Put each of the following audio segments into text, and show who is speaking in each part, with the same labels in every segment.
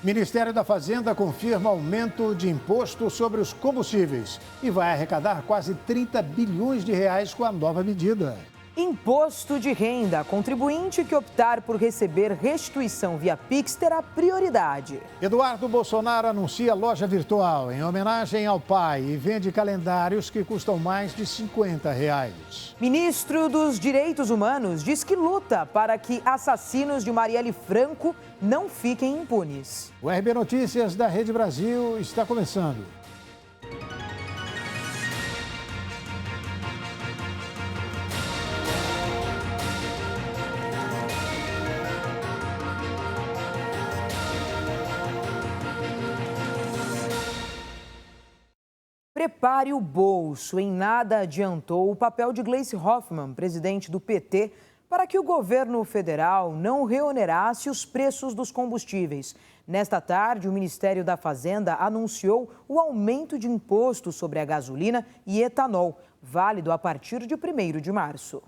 Speaker 1: Ministério da Fazenda confirma aumento de imposto sobre os combustíveis e vai arrecadar quase 30 bilhões de reais com a nova medida.
Speaker 2: Imposto de renda. Contribuinte que optar por receber restituição via Pix terá prioridade.
Speaker 1: Eduardo Bolsonaro anuncia loja virtual em homenagem ao pai e vende calendários que custam mais de R$50.
Speaker 2: Ministro dos Direitos Humanos diz que luta para que assassinos de Marielle Franco não fiquem impunes.
Speaker 1: O RB Notícias da Rede Brasil está começando.
Speaker 2: Prepare o bolso. Em nada adiantou o papel de Gleisi Hoffmann, presidente do PT, para que o governo federal não reonerasse os preços dos combustíveis. Nesta tarde, o Ministério da Fazenda anunciou o aumento de imposto sobre a gasolina e etanol, válido a partir de 1º de março.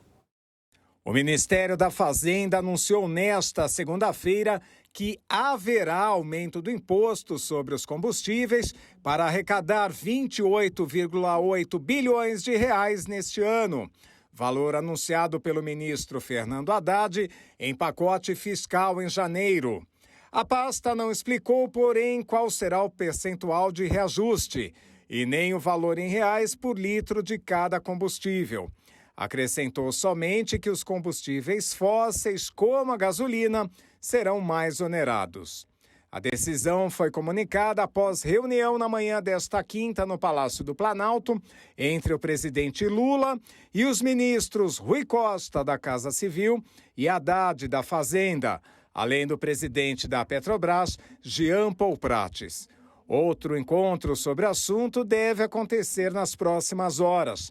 Speaker 3: O Ministério da Fazenda anunciou nesta segunda-feira que haverá aumento do imposto sobre os combustíveis para arrecadar 28,8 bilhões de reais neste ano. Valor anunciado pelo ministro Fernando Haddad em pacote fiscal em janeiro. A pasta não explicou, porém, qual será o percentual de reajuste e nem o valor em reais por litro de cada combustível. Acrescentou somente que os combustíveis fósseis, como a gasolina, serão mais onerados. A decisão foi comunicada após reunião na manhã desta quinta no Palácio do Planalto entre o presidente Lula e os ministros Rui Costa, da Casa Civil, e Haddad, da Fazenda, além do presidente da Petrobras, Jean Paul Prates. Outro encontro sobre o assunto deve acontecer nas próximas horas.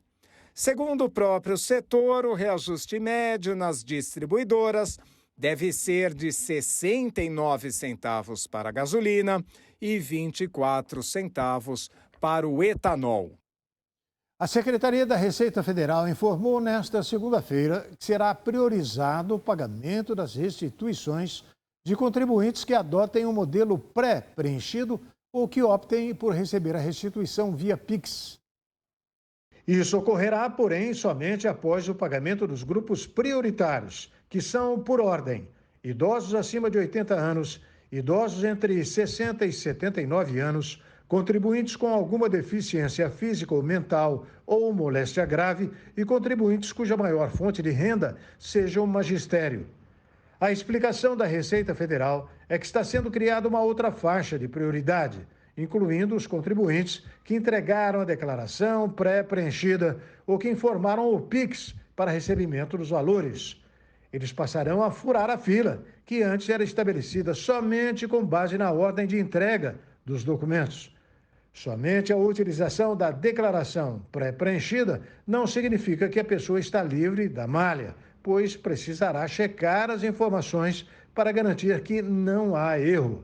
Speaker 3: Segundo o próprio setor, o reajuste médio nas distribuidoras deve ser de 69 centavos para a gasolina e 24 centavos para o etanol.
Speaker 1: A Secretaria da Receita Federal informou nesta segunda-feira que será priorizado o pagamento das restituições de contribuintes que adotem um modelo pré-preenchido ou que optem por receber a restituição via Pix. Isso ocorrerá, porém, somente após o pagamento dos grupos prioritários, que são, por ordem, idosos acima de 80 anos, idosos entre 60 e 79 anos, contribuintes com alguma deficiência física ou mental ou moléstia grave e contribuintes cuja maior fonte de renda seja o magistério. A explicação da Receita Federal é que está sendo criada uma outra faixa de prioridade, incluindo os contribuintes que entregaram a declaração pré-preenchida ou que informaram o Pix para recebimento dos valores. Eles passarão a furar a fila, que antes era estabelecida somente com base na ordem de entrega dos documentos. Somente a utilização da declaração pré-preenchida não significa que a pessoa está livre da malha, pois precisará checar as informações para garantir que não há erro.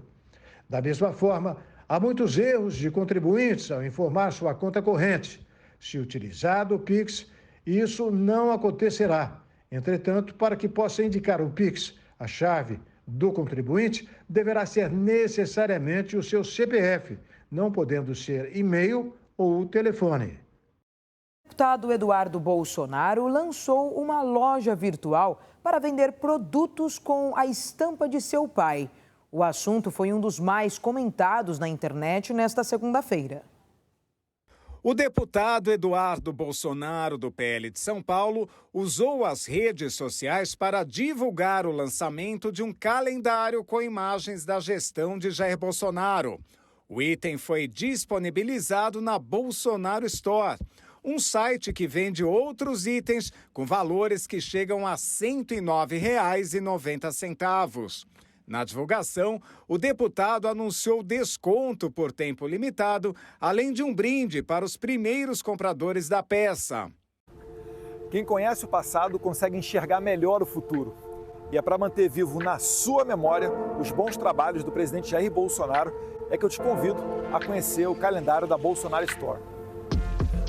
Speaker 1: Da mesma forma, há muitos erros de contribuintes ao informar sua conta corrente. Se utilizado o Pix, isso não acontecerá. Entretanto, para que possa indicar o Pix, a chave do contribuinte deverá ser necessariamente o seu CPF, não podendo ser e-mail ou telefone.
Speaker 2: O deputado Eduardo Bolsonaro lançou uma loja virtual para vender produtos com a estampa de seu pai. O assunto foi um dos mais comentados na internet nesta segunda-feira.
Speaker 3: O deputado Eduardo Bolsonaro, do PL de São Paulo, usou as redes sociais para divulgar o lançamento de um calendário com imagens da gestão de Jair Bolsonaro. O item foi disponibilizado na Bolsonaro Store, um site que vende outros itens com valores que chegam a R$ 109,90. Na divulgação, o deputado anunciou desconto por tempo limitado, além de um brinde para os primeiros compradores da peça.
Speaker 4: Quem conhece o passado consegue enxergar melhor o futuro. E é para manter vivo na sua memória os bons trabalhos do presidente Jair Bolsonaro é que eu te convido a conhecer o calendário da Bolsonaro Store.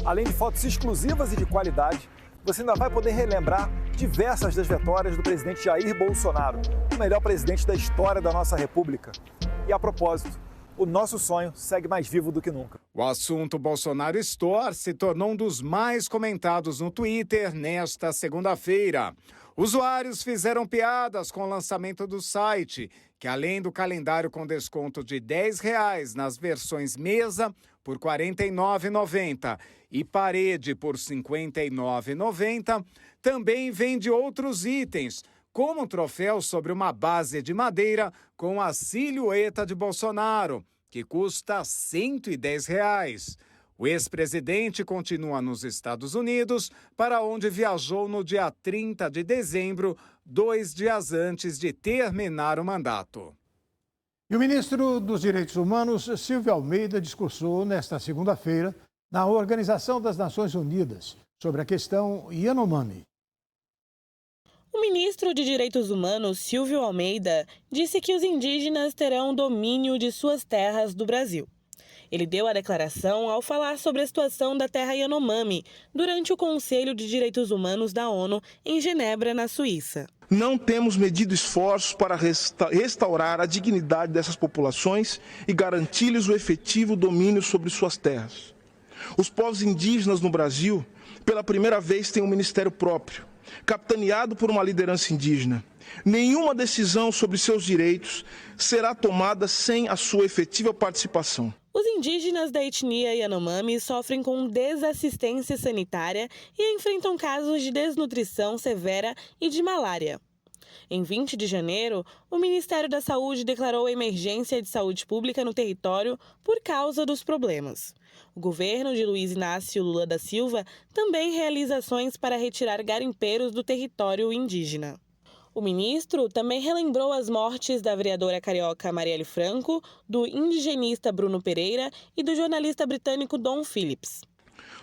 Speaker 4: Além de fotos exclusivas e de qualidade, você ainda vai poder relembrar diversas das vitórias do presidente Jair Bolsonaro, o melhor presidente da história da nossa República. E a propósito, o nosso sonho segue mais vivo do que nunca.
Speaker 3: O assunto Bolsonaro Store se tornou um dos mais comentados no Twitter nesta segunda-feira. Usuários fizeram piadas com o lançamento do site, que além do calendário com desconto de R$10 nas versões mesa por R$ 49,90 e parede por R$ 59,90, também vende outros itens, como um troféu sobre uma base de madeira com a silhueta de Bolsonaro, que custa R$ 110. O ex-presidente continua nos Estados Unidos, para onde viajou no dia 30 de dezembro, 2 dias antes de terminar o mandato.
Speaker 1: E o ministro dos Direitos Humanos, Silvio Almeida, discursou nesta segunda-feira na Organização das Nações Unidas sobre a questão Yanomami.
Speaker 5: O ministro de Direitos Humanos, Silvio Almeida, disse que os indígenas terão domínio de suas terras do Brasil. Ele deu a declaração ao falar sobre a situação da terra Yanomami durante o Conselho de Direitos Humanos da ONU em Genebra, na Suíça.
Speaker 6: Não temos medido esforços para restaurar a dignidade dessas populações e garantir-lhes o efetivo domínio sobre suas terras. Os povos indígenas no Brasil, pela primeira vez, têm um ministério próprio, capitaneado por uma liderança indígena. Nenhuma decisão sobre seus direitos será tomada sem a sua efetiva participação.
Speaker 5: Os indígenas da etnia Yanomami sofrem com desassistência sanitária e enfrentam casos de desnutrição severa e de malária. Em 20 de janeiro, o Ministério da Saúde declarou emergência de saúde pública no território por causa dos problemas. O governo de Luiz Inácio Lula da Silva também realiza ações para retirar garimpeiros do território indígena. O ministro também relembrou as mortes da vereadora carioca Marielle Franco, do indigenista Bruno Pereira e do jornalista britânico Dom Phillips.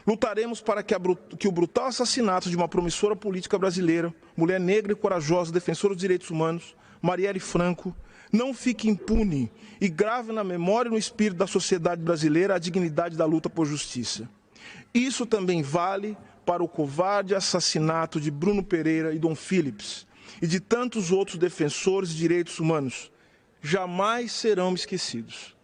Speaker 6: Lutaremos para que o brutal assassinato de uma promissora política brasileira, mulher negra e corajosa, defensora dos direitos humanos, Marielle Franco, não fique impune e grave na memória e no espírito da sociedade brasileira a dignidade da luta por justiça. Isso também vale para o covarde assassinato de Bruno Pereira e Dom Phillips e de tantos outros defensores de direitos humanos. Jamais serão esquecidos.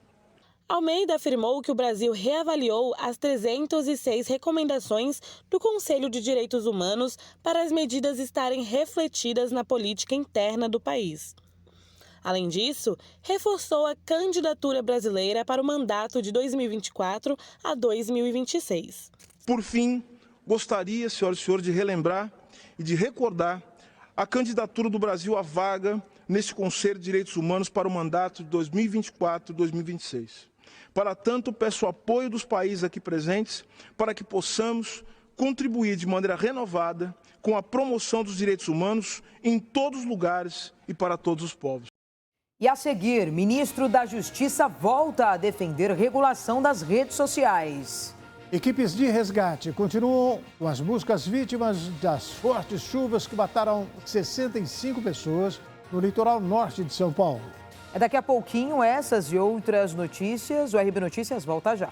Speaker 5: Almeida afirmou que o Brasil reavaliou as 306 recomendações do Conselho de Direitos Humanos para as medidas estarem refletidas na política interna do país. Além disso, reforçou a candidatura brasileira para o mandato de 2024 a 2026.
Speaker 6: Por fim, gostaria, senhoras e senhores, de relembrar e de recordar a candidatura do Brasil à vaga neste Conselho de Direitos Humanos para o mandato de 2024-2026. Para tanto, peço o apoio dos países aqui presentes para que possamos contribuir de maneira renovada com a promoção dos direitos humanos em todos os lugares e para todos os povos.
Speaker 2: E a seguir, ministro da Justiça volta a defender regulação das redes sociais.
Speaker 1: Equipes de resgate continuam com as buscas vítimas das fortes chuvas que mataram 65 pessoas no litoral norte de São Paulo.
Speaker 2: É daqui a pouquinho essas e outras notícias. O RB Notícias volta já.